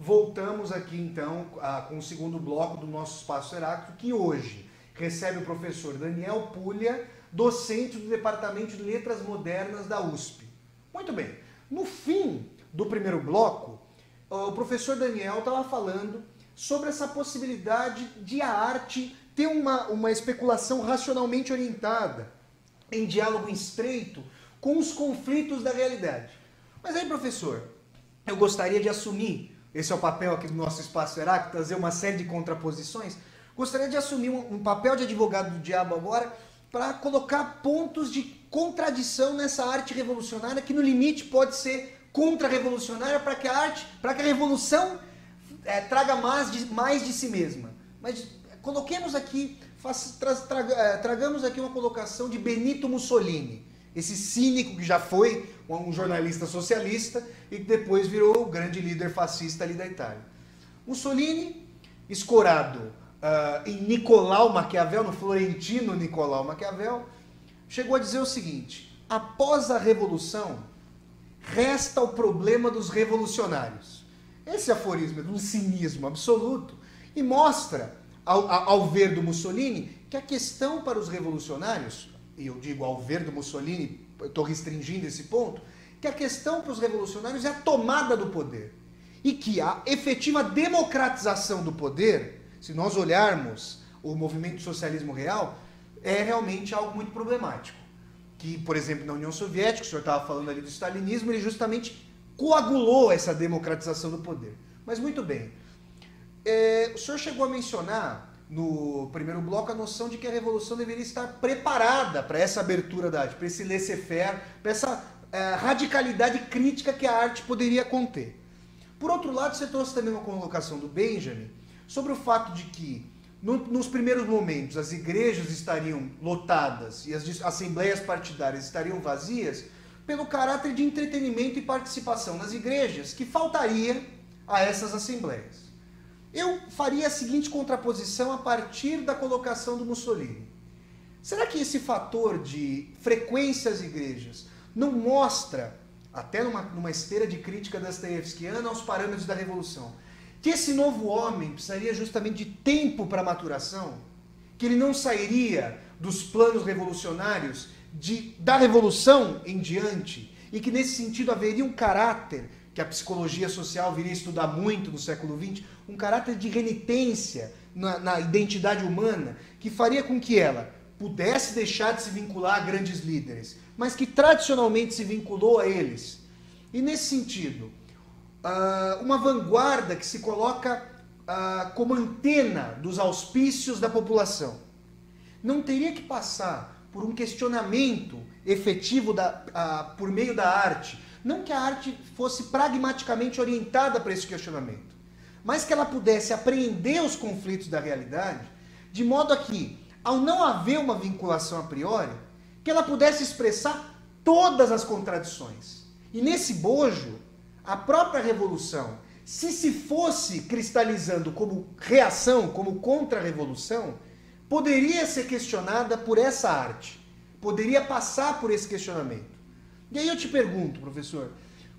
voltamos aqui então com o segundo bloco do nosso Espaço Heráclito, que hoje recebe o professor Daniel Puglia, docente do Departamento de Letras Modernas da USP. Muito bem, no fim do primeiro bloco, o professor Daniel estava falando sobre essa possibilidade de a arte ter uma especulação racionalmente orientada, em diálogo estreito com os conflitos da realidade. Mas aí, professor, eu gostaria de assumir, esse é o papel aqui do nosso Espaço Heráclito, trazer uma série de contraposições, gostaria de assumir um papel de advogado do diabo agora para colocar pontos de contradição nessa arte revolucionária que no limite pode ser contra-revolucionária para que a revolução traga mais de si mesma. Mas coloquemos aqui, tragamos aqui uma colocação de Benito Mussolini, esse cínico que já foi um jornalista socialista e que depois virou o grande líder fascista ali da Itália. Mussolini, escorado em Nicolau Maquiavel, no florentino Nicolau Maquiavel, chegou a dizer o seguinte: após a revolução, resta o problema dos revolucionários. Esse aforismo é de um cinismo absoluto e mostra, ao ver do Mussolini, que a questão para os revolucionários, e eu digo ao ver do Mussolini, eu estou restringindo esse ponto, que a questão para os revolucionários é a tomada do poder. E que a efetiva democratização do poder, se nós olharmos o movimento do socialismo real, é realmente algo muito problemático. Que, por exemplo, na União Soviética, o senhor estava falando ali do stalinismo, ele justamente coagulou essa democratização do poder. Mas muito bem. O senhor chegou a mencionar no primeiro bloco a noção de que a revolução deveria estar preparada para essa abertura da arte, para esse laissez-faire, para essa radicalidade crítica que a arte poderia conter. Por outro lado, você trouxe também uma colocação do Benjamin sobre o fato de que nos primeiros momentos as igrejas estariam lotadas e as assembleias partidárias estariam vazias pelo caráter de entretenimento e participação nas igrejas que faltaria a essas assembleias. Eu faria a seguinte contraposição a partir da colocação do Mussolini. Será que esse fator de frequência às igrejas não mostra, até numa esteira de crítica dostoievskiana aos parâmetros da Revolução, que esse novo homem precisaria justamente de tempo para maturação? Que ele não sairia dos planos revolucionários da Revolução em diante? E que nesse sentido haveria um caráter que a psicologia social viria a estudar muito no século XX, um caráter de renitência na identidade humana, que faria com que ela pudesse deixar de se vincular a grandes líderes, mas que tradicionalmente se vinculou a eles. E nesse sentido, uma vanguarda que se coloca como antena dos auspícios da população, não teria que passar por um questionamento efetivo por meio da arte. Não que a arte fosse pragmaticamente orientada para esse questionamento, mas que ela pudesse apreender os conflitos da realidade, de modo a que, ao não haver uma vinculação a priori, que ela pudesse expressar todas as contradições. E nesse bojo, a própria revolução, se fosse cristalizando como reação, como contra-revolução, poderia ser questionada por essa arte, poderia passar por esse questionamento. E aí eu te pergunto, professor,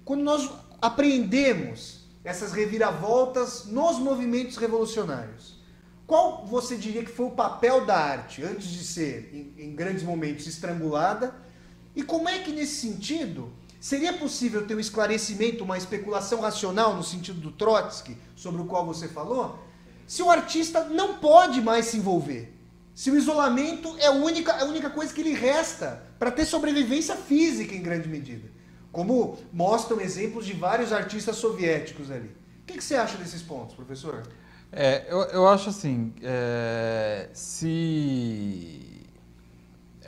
quando nós apreendemos essas reviravoltas nos movimentos revolucionários, qual você diria que foi o papel da arte, antes de ser, em grandes momentos, estrangulada? E como é que, nesse sentido, seria possível ter um esclarecimento, uma especulação racional, no sentido do Trotsky, sobre o qual você falou, se o artista não pode mais se envolver? Se o isolamento é a única coisa que lhe resta para ter sobrevivência física em grande medida. Como mostram exemplos de vários artistas soviéticos ali. O que você acha desses pontos, professor? Eu acho assim, é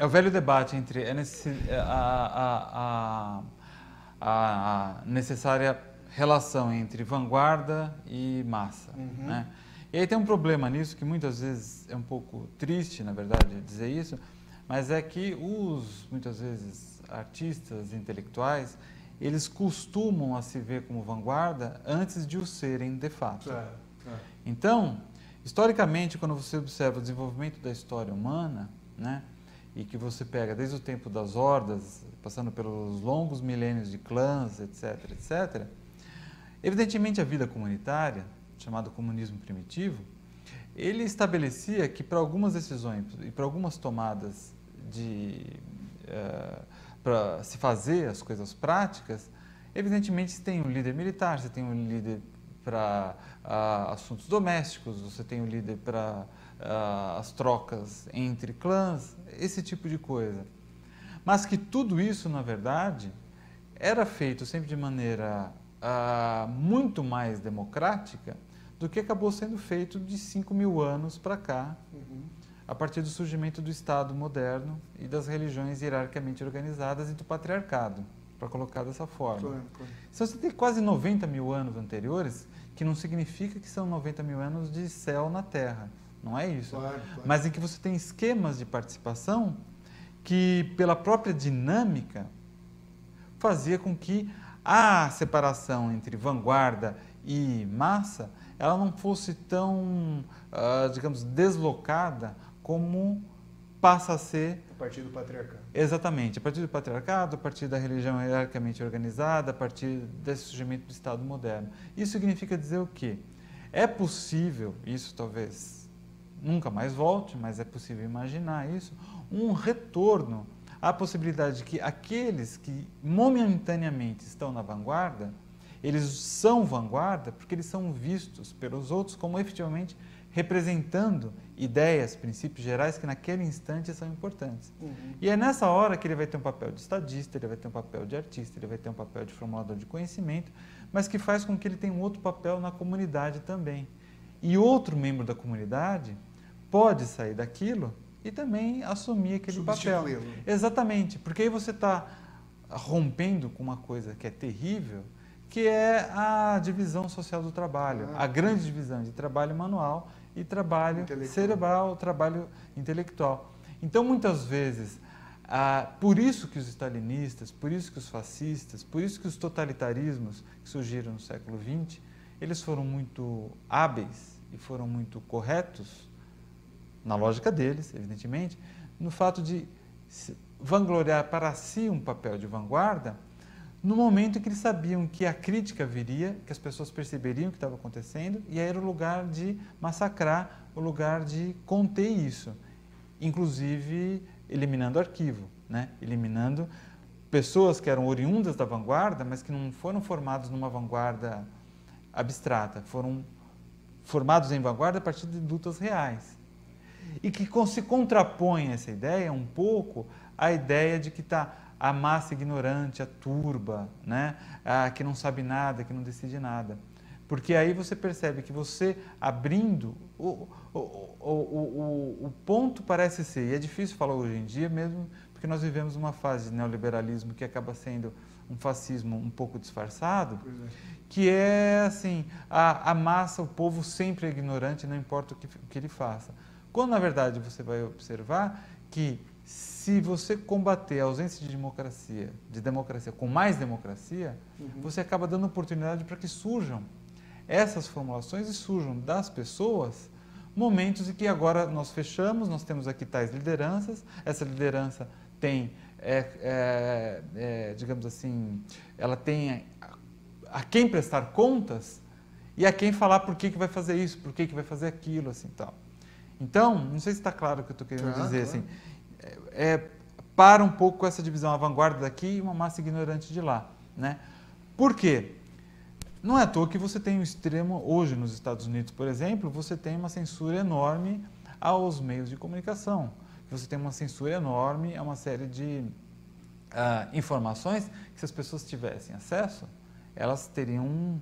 o velho debate entre a necessária relação entre vanguarda e massa, né? E aí tem um problema nisso, que muitas vezes é um pouco triste, na verdade, dizer isso, mas é que muitas vezes, artistas intelectuais, eles costumam a se ver como vanguarda antes de o serem de fato. Então, historicamente, quando você observa o desenvolvimento da história humana, né, e que você pega desde o tempo das hordas, passando pelos longos milênios de clãs, etc., etc., Evidentemente, a vida comunitária, chamado comunismo primitivo, ele estabelecia que para algumas decisões e para algumas tomadas para se fazer as coisas práticas, evidentemente você tem um líder militar, você tem um líder para assuntos domésticos, você tem um líder para as trocas entre clãs, esse tipo de coisa. Mas que tudo isso, na verdade, era feito sempre de maneira muito mais democrática do que acabou sendo feito de 5.000 anos para cá, a partir do surgimento do Estado moderno e das religiões hierarquicamente organizadas e do patriarcado, para colocar dessa forma. Claro. Então você tem quase 90.000 anos anteriores, que não significa que são 90.000 anos de céu na Terra, não é isso. Claro. Mas em que você tem esquemas de participação que, pela própria dinâmica, fazia com que a separação entre vanguarda e massa, ela não fosse tão, digamos, deslocada como passa a ser... A partir do patriarcado. Exatamente, a partir do patriarcado, a partir da religião hierarquicamente organizada, a partir desse surgimento do Estado moderno. Isso significa dizer o quê? É possível, isso talvez nunca mais volte, mas é possível imaginar isso, um retorno à possibilidade de que aqueles que momentaneamente estão na vanguarda, eles são vanguarda porque eles são vistos pelos outros como efetivamente representando ideias, princípios gerais que naquele instante são importantes. E é nessa hora que ele vai ter um papel de estadista, ele vai ter um papel de artista, ele vai ter um papel de formulador de conhecimento, mas que faz com que ele tenha um outro papel na comunidade também. E outro membro da comunidade pode sair daquilo e também assumir aquele papel. Exatamente, porque aí você está rompendo com uma coisa que é terrível, que é a divisão social do trabalho, a grande divisão de trabalho manual e trabalho cerebral, trabalho intelectual. Então, muitas vezes, por isso que os stalinistas, por isso que os fascistas, por isso que os totalitarismos que surgiram no século XX, eles foram muito hábeis e foram muito corretos, na lógica deles, evidentemente, no fato de vangloriar para si um papel de vanguarda, no momento em que eles sabiam que a crítica viria, que as pessoas perceberiam o que estava acontecendo, e aí era o lugar de massacrar, o lugar de conter isso, inclusive eliminando arquivo, né? Eliminando pessoas que eram oriundas da vanguarda, mas que não foram formados numa vanguarda abstrata, foram formados em vanguarda a partir de lutas reais. E que se contrapõe essa ideia um pouco à ideia de que está a massa ignorante, a turba, né? Que não sabe nada, que não decide nada. Porque aí você percebe que você abrindo, o ponto parece ser, e é difícil falar hoje em dia mesmo, porque nós vivemos uma fase de neoliberalismo que acaba sendo um fascismo um pouco disfarçado, que é assim, a massa, o povo sempre é ignorante, não importa o que ele faça. Quando, na verdade, você vai observar que se você combater a ausência de democracia com mais democracia, você acaba dando oportunidade para que surjam essas formulações e surjam das pessoas momentos em que agora nós fechamos, nós temos aqui tais lideranças, essa liderança tem, digamos assim, ela tem a quem prestar contas e a quem falar por que vai fazer isso, por que vai fazer aquilo, assim, tal. Então, não sei se está claro o que eu estou querendo dizer, assim, para um pouco com essa divisão, a vanguarda daqui e uma massa ignorante de lá, né? Por quê? Não é à toa que você tem um extremo, hoje nos Estados Unidos, por exemplo, você tem uma censura enorme aos meios de comunicação, você tem uma censura enorme a uma série de informações que, se as pessoas tivessem acesso, elas teriam,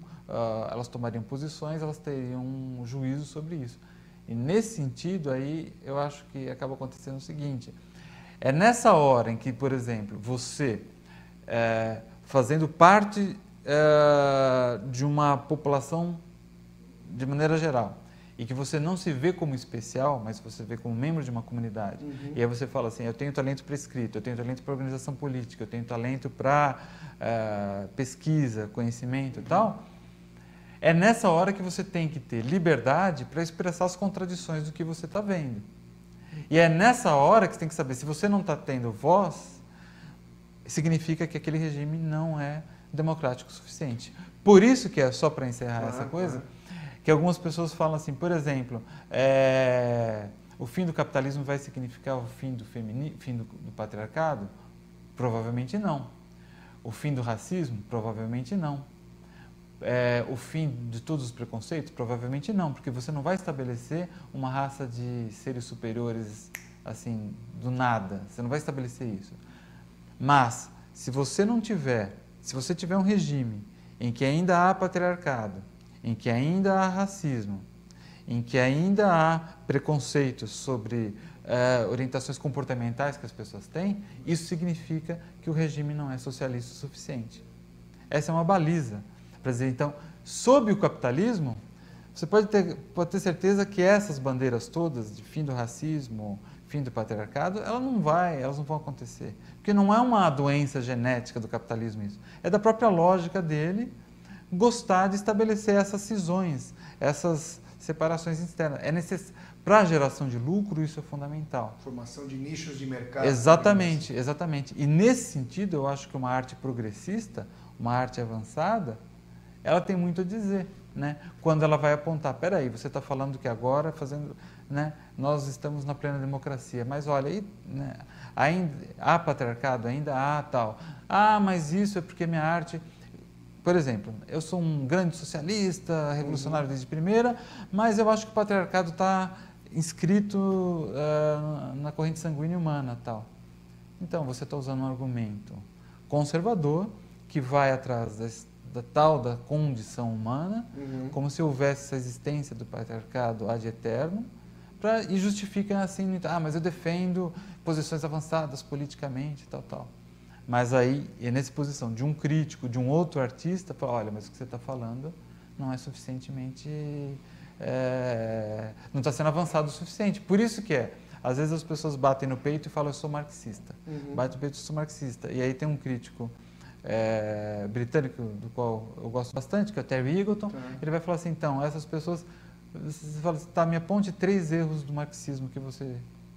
elas tomariam posições, elas teriam um juízo sobre isso. E nesse sentido aí, eu acho que acaba acontecendo o seguinte, é nessa hora em que, por exemplo, você, fazendo parte de uma população de maneira geral, e que você não se vê como especial, mas você vê como membro de uma comunidade, e aí você fala assim, eu tenho talento para escrita, eu tenho talento para organização política, eu tenho talento para pesquisa, conhecimento e tal, é nessa hora que você tem que ter liberdade para expressar as contradições do que você está vendo. E é nessa hora que você tem que saber, se você não está tendo voz, significa que aquele regime não é democrático o suficiente. Por isso que é, só para encerrar essa coisa, que algumas pessoas falam assim, por exemplo, o fim do capitalismo vai significar o fim do patriarcado? Provavelmente não. O fim do racismo? Provavelmente não. O fim de todos os preconceitos? Provavelmente não, porque você não vai estabelecer uma raça de seres superiores assim, do nada. Você não vai estabelecer isso. Mas, se você tiver um regime em que ainda há patriarcado, em que ainda há racismo, em que ainda há preconceitos sobre orientações comportamentais que as pessoas têm, isso significa que o regime não é socialista o suficiente. Essa é uma baliza para dizer, então, sob o capitalismo, você pode ter certeza que essas bandeiras todas de fim do racismo, fim do patriarcado, elas não vão acontecer. Porque não é uma doença genética do capitalismo isso. É da própria lógica dele gostar de estabelecer essas cisões, essas separações externas. Para a geração de lucro, isso é fundamental. Formação de nichos de mercado. Exatamente, exatamente. E nesse sentido, eu acho que uma arte progressista, uma arte avançada, ela tem muito a dizer, né? Quando ela vai apontar, peraí, você está falando que agora, né, nós estamos na plena democracia, mas olha, aí, né, ainda há patriarcado, ainda há tal. Ah, mas isso é porque minha arte... Por exemplo, eu sou um grande socialista, revolucionário desde primeira, mas eu acho que o patriarcado está inscrito na corrente sanguínea humana, tal. Então, você está usando um argumento conservador que vai atrás da condição humana, como se houvesse essa existência do patriarcado ad eterno, e justifica assim, mas eu defendo posições avançadas politicamente, tal. Mas aí, é nessa posição de um crítico, de um outro artista, fala, olha, mas o que você está falando não é suficientemente... não está sendo avançado o suficiente. Por isso que às vezes as pessoas batem no peito e falam, eu sou marxista. Bate no peito, eu sou marxista. E aí tem um crítico britânico, do qual eu gosto bastante, que é o Terry Eagleton, ele vai falar assim, então, essas pessoas... Você fala assim, me aponte 3 erros do marxismo que você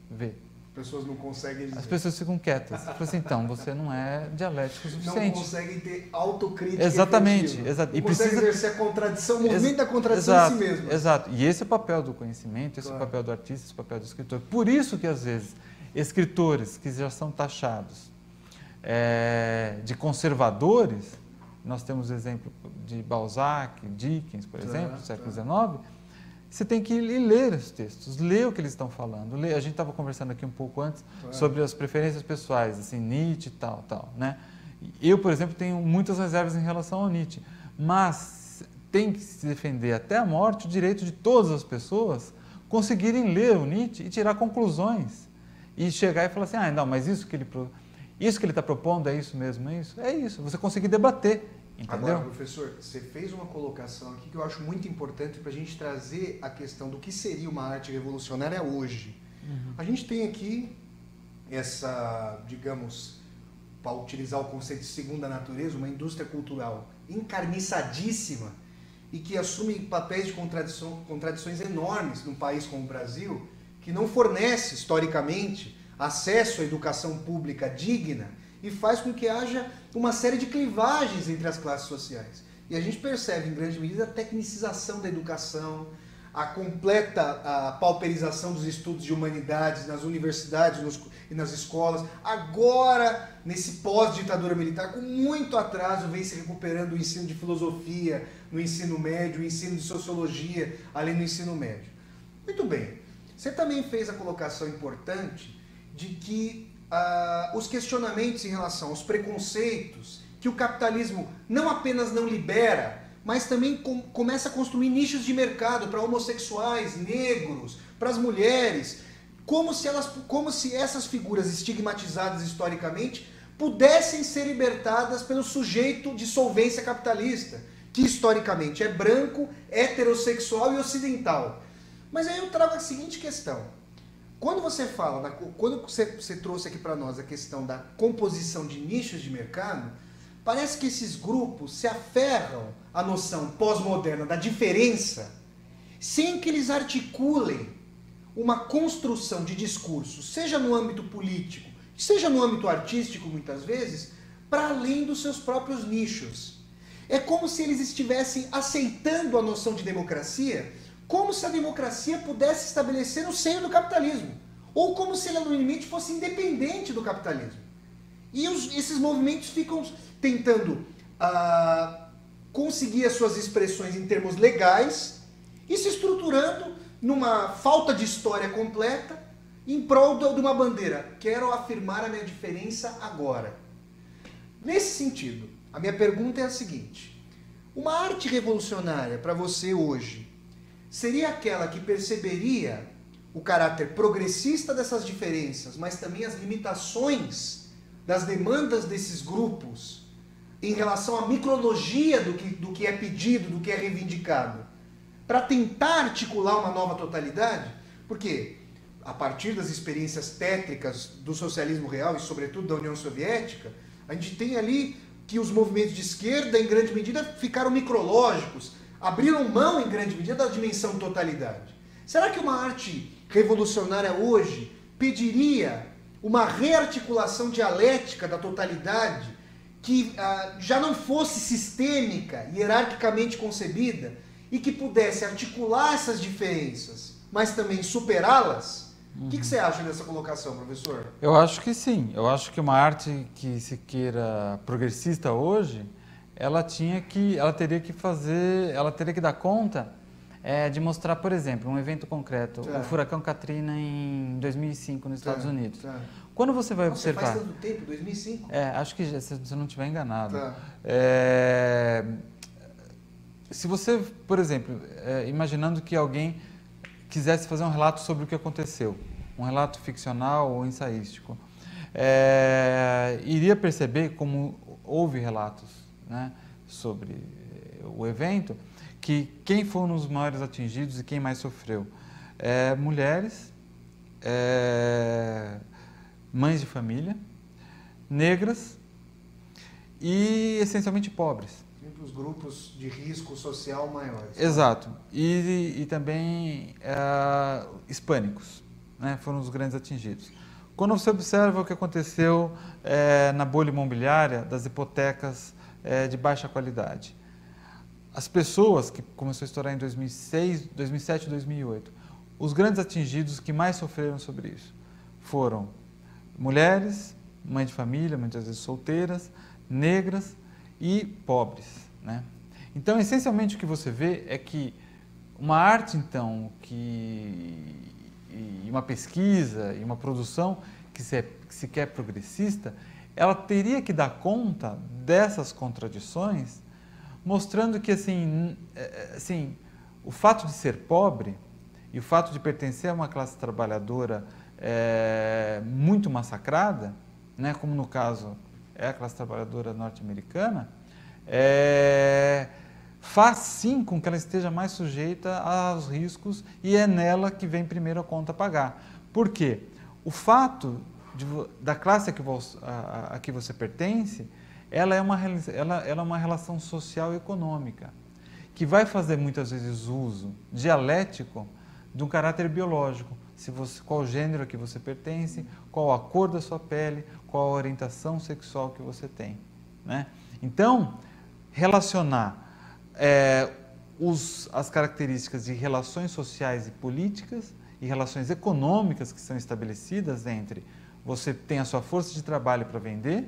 vê. As pessoas não conseguem dizer. As pessoas ficam quietas. Você fala assim, então, você não é dialético o suficiente. Não conseguem ter autocrítica. Exatamente. Exato. E conseguem exercer a contradição, o movimento da contradição em si mesmo. Exato. E esse é o papel do conhecimento, esse é o papel do artista, esse é o papel do escritor. Por isso que, às vezes, escritores que já são taxados de conservadores, nós temos o exemplo de Balzac, Dickens, por exemplo, do século XIX, você tem que ler os textos, ler o que eles estão falando. A gente estava conversando aqui um pouco antes sobre as preferências pessoais, assim, Nietzsche e tal, né? Eu, por exemplo, tenho muitas reservas em relação ao Nietzsche, mas tem que se defender até a morte o direito de todas as pessoas conseguirem ler o Nietzsche e tirar conclusões. E chegar e falar assim, não, mas isso que ele está propondo é isso mesmo, é isso? É isso, você conseguir debater. Entendeu? Agora, professor, você fez uma colocação aqui que eu acho muito importante para a gente trazer a questão do que seria uma arte revolucionária hoje. A gente tem aqui essa, digamos, para utilizar o conceito de segunda natureza, uma indústria cultural encarniçadíssima e que assume papéis de contradições enormes num país como o Brasil, que não fornece, historicamente, acesso à educação pública digna e faz com que haja uma série de clivagens entre as classes sociais. E a gente percebe, em grande medida, a tecnicização da educação, a completa pauperização dos estudos de humanidades nas universidades e nas escolas. Agora, nesse pós-ditadura militar, com muito atraso, vem se recuperando o ensino de filosofia no ensino médio, o ensino de sociologia ali no ensino médio. Muito bem. Você também fez a colocação importante de que os questionamentos em relação aos preconceitos que o capitalismo não apenas não libera, mas também começa a construir nichos de mercado para homossexuais, negros, para as mulheres, como se essas figuras estigmatizadas historicamente pudessem ser libertadas pelo sujeito de solvência capitalista, que historicamente é branco, heterossexual e ocidental. Mas aí eu trago a seguinte questão. Quando você fala, quando você trouxe aqui para nós a questão da composição de nichos de mercado, parece que esses grupos se aferram à noção pós-moderna da diferença, sem que eles articulem uma construção de discurso, seja no âmbito político, seja no âmbito artístico, muitas vezes, para além dos seus próprios nichos. É como se eles estivessem aceitando a noção de democracia, como se a democracia pudesse estabelecer no seio do capitalismo, ou como se ela no limite fosse independente do capitalismo. E esses movimentos ficam tentando conseguir as suas expressões em termos legais e se estruturando numa falta de história completa em prol de uma bandeira. Quero afirmar a minha diferença agora. Nesse sentido, a minha pergunta é a seguinte: uma arte revolucionária para você hoje seria aquela que perceberia o caráter progressista dessas diferenças, mas também as limitações das demandas desses grupos em relação à micrologia do que é pedido, do que é reivindicado, para tentar articular uma nova totalidade? Porque, a partir das experiências tétricas do socialismo real e, sobretudo, da União Soviética, a gente tem ali que os movimentos de esquerda, em grande medida, ficaram micrológicos, abriram mão, em grande medida, da dimensão totalidade. Será que uma arte revolucionária hoje pediria uma rearticulação dialética da totalidade que já não fosse sistêmica, hierarquicamente concebida, e que pudesse articular essas diferenças, mas também superá-las? O que você acha dessa colocação, professor? Eu acho que sim. Eu acho que uma arte que se queira progressista hoje, ela teria que dar conta de mostrar, por exemplo, um evento concreto, o furacão Katrina em 2005 nos Estados Unidos. Quando você vai observar... Faz tanto tempo, 2005? Acho que se eu não estiver enganado. Se você, por exemplo, imaginando que alguém quisesse fazer um relato sobre o que aconteceu, um relato ficcional ou ensaístico, iria perceber, como houve relatos, né, sobre o evento, que quem foram os maiores atingidos e quem mais sofreu? Mulheres, mães de família, negras e essencialmente pobres. Sempre os grupos de risco social maiores. Exato. E também hispânicos, né, foram os grandes atingidos. Quando você observa o que aconteceu na bolha imobiliária das hipotecas de baixa qualidade, as pessoas que começou a estourar em 2006, 2007 e 2008, os grandes atingidos que mais sofreram sobre isso foram mulheres, mães de família, muitas vezes solteiras, negras e pobres, né? Então, essencialmente, o que você vê é que uma arte, então, e uma pesquisa e uma produção que se quer progressista, ela teria que dar conta dessas contradições, mostrando que, assim, o fato de ser pobre e o fato de pertencer a uma classe trabalhadora muito massacrada, né, como no caso é a classe trabalhadora norte-americana, faz sim com que ela esteja mais sujeita aos riscos, e é nela que vem primeiro a conta a pagar. Por quê? O fato da classe a que você pertence, ela é uma relação social e econômica, que vai fazer muitas vezes uso dialético de um caráter biológico. Qual gênero a que você pertence, qual a cor da sua pele, qual a orientação sexual que você tem, né? Então, relacionar as características de relações sociais e políticas e relações econômicas que são estabelecidas entre você tem a sua força de trabalho para vender,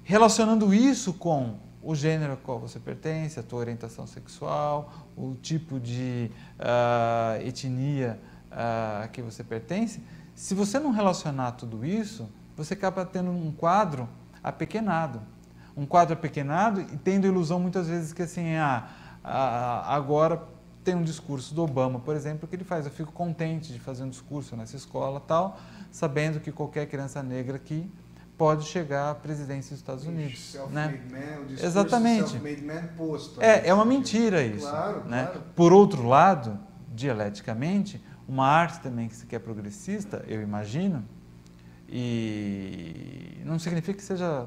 relacionando isso com o gênero ao qual você pertence, a tua orientação sexual, o tipo de etnia a que você pertence. Se você não relacionar tudo isso, você acaba tendo um quadro apequenado. Um quadro apequenado e tendo a ilusão muitas vezes que assim, agora tem um discurso do Obama, por exemplo, que ele faz: eu fico contente de fazer um discurso nessa escola tal, sabendo que qualquer criança negra aqui pode chegar à presidência dos Estados Unidos, né? Exatamente. Posto, é uma mentira isso, claro, né? Claro. Por outro lado, dialeticamente, uma arte também que se quer progressista, eu imagino, e não significa que seja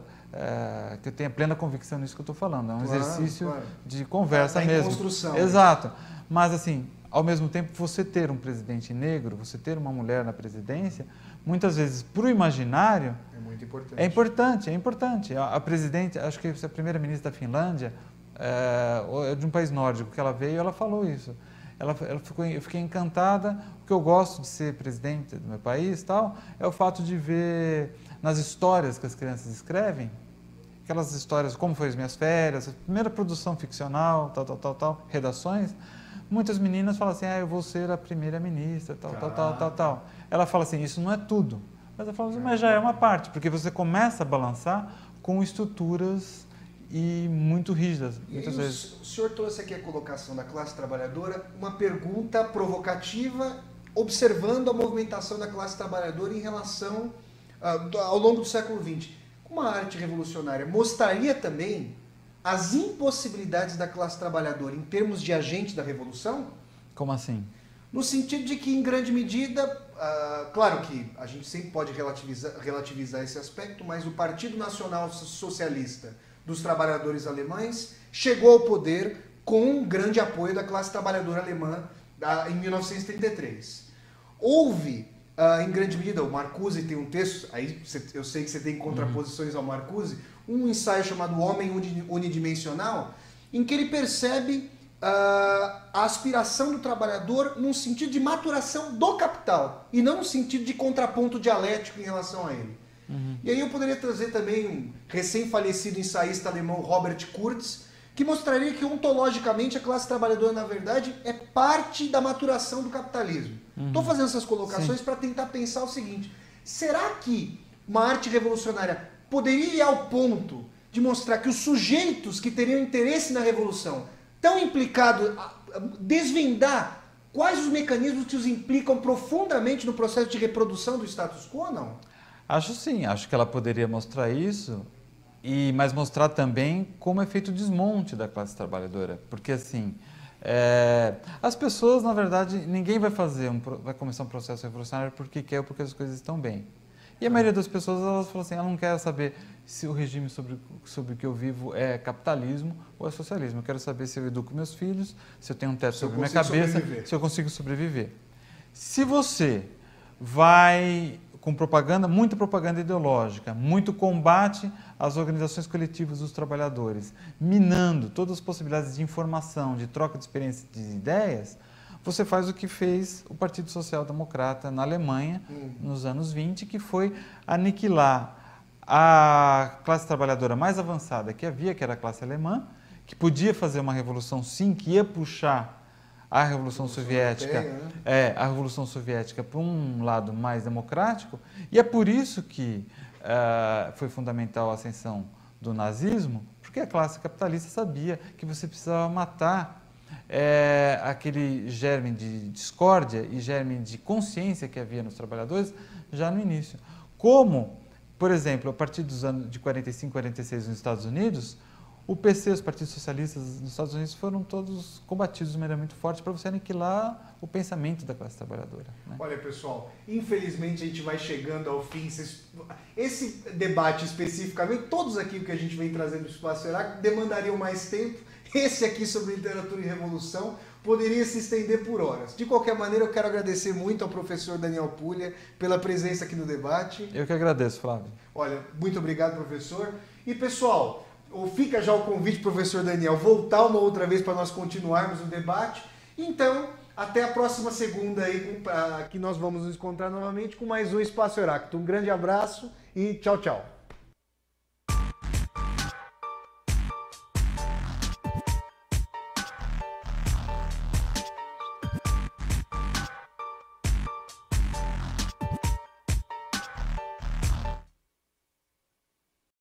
que eu tenha plena convicção nisso que eu estou falando, é um exercício de conversa mesmo. Construção. Exato. Mas assim, ao mesmo tempo, você ter um presidente negro, você ter uma mulher na presidência, muitas vezes, para o imaginário, É muito importante. é importante, é importante. A presidente, acho que a primeira-ministra da Finlândia, de um país nórdico que ela veio, ela falou isso. Eu fiquei encantada, o que eu gosto de ser presidente do meu país, tal, é o fato de ver nas histórias que as crianças escrevem, aquelas histórias, como foi as minhas férias, a primeira produção ficcional, tal, redações, muitas meninas falam assim, eu vou ser a primeira-ministra, tal. Ela fala assim, isso não é tudo. Mas ela fala assim, mas já é uma parte, porque você começa a balançar com estruturas e muito rígidas, muitas vezes. O senhor trouxe aqui a colocação da classe trabalhadora, uma pergunta provocativa, observando a movimentação da classe trabalhadora em relação, ao longo do século XX. Uma arte revolucionária mostraria também as impossibilidades da classe trabalhadora em termos de agente da revolução? Como assim? No sentido de que, em grande medida, claro que a gente sempre pode relativizar esse aspecto, mas o Partido Nacional Socialista dos Trabalhadores Alemães chegou ao poder com um grande apoio da classe trabalhadora alemã em 1933. Houve, em grande medida, o Marcuse tem um texto, aí eu sei que você tem contraposições ao Marcuse, um ensaio chamado Homem Unidimensional, em que ele percebe a aspiração do trabalhador num sentido de maturação do capital e não no sentido de contraponto dialético em relação a ele. E aí eu poderia trazer também um recém-falecido ensaísta alemão, Robert Kurz, que mostraria que ontologicamente a classe trabalhadora, na verdade, é parte da maturação do capitalismo. Estou fazendo essas colocações para tentar pensar o seguinte, será que uma arte revolucionária poderia ir ao ponto de mostrar que os sujeitos que teriam interesse na revolução estão implicados, desvendar quais os mecanismos que os implicam profundamente no processo de reprodução do status quo ou não? Acho sim, acho que ela poderia mostrar isso, mas mostrar também como é feito o desmonte da classe trabalhadora. Porque assim, as pessoas, na verdade, ninguém vai começar um processo revolucionário porque quer ou porque as coisas estão bem. E a maioria das pessoas, elas falam assim, ela não quer saber se o regime sobre o que eu vivo é capitalismo ou é socialismo. Eu quero saber se eu educo meus filhos, se eu tenho um teto sobre minha cabeça, se eu consigo sobreviver. Se você vai com propaganda, muita propaganda ideológica, muito combate às organizações coletivas dos trabalhadores, minando todas as possibilidades de informação, de troca de experiências, de ideias, você faz o que fez o Partido Social Democrata na Alemanha nos anos 20, que foi aniquilar a classe trabalhadora mais avançada que havia, que era a classe alemã, que podia fazer uma revolução sim, que ia puxar a Revolução Soviética, a Revolução Soviética para um lado mais democrático, e é por isso que foi fundamental a ascensão do nazismo, porque a classe capitalista sabia que você precisava matar aquele germe de discórdia e germe de consciência que havia nos trabalhadores já no início. Como, por exemplo, a partir dos anos de 45, 46 nos Estados Unidos, o PC, os partidos socialistas nos Estados Unidos foram todos combatidos de maneira muito forte para você aniquilar o pensamento da classe trabalhadora. Né? Olha, pessoal, infelizmente a gente vai chegando ao fim. Esse debate especificamente, todos aqui que a gente vem trazendo do Espaço Heráclito demandariam mais tempo. Esse aqui sobre literatura e revolução poderia se estender por horas. De qualquer maneira, eu quero agradecer muito ao professor Daniel Puglia pela presença aqui no debate. Eu que agradeço, Flávio. Olha, muito obrigado, professor. E, pessoal, fica já o convite, professor Daniel, voltar uma outra vez para nós continuarmos o debate. Então, até a próxima segunda aí, que nós vamos nos encontrar novamente com mais um Espaço Heráclito. Um grande abraço e tchau, tchau.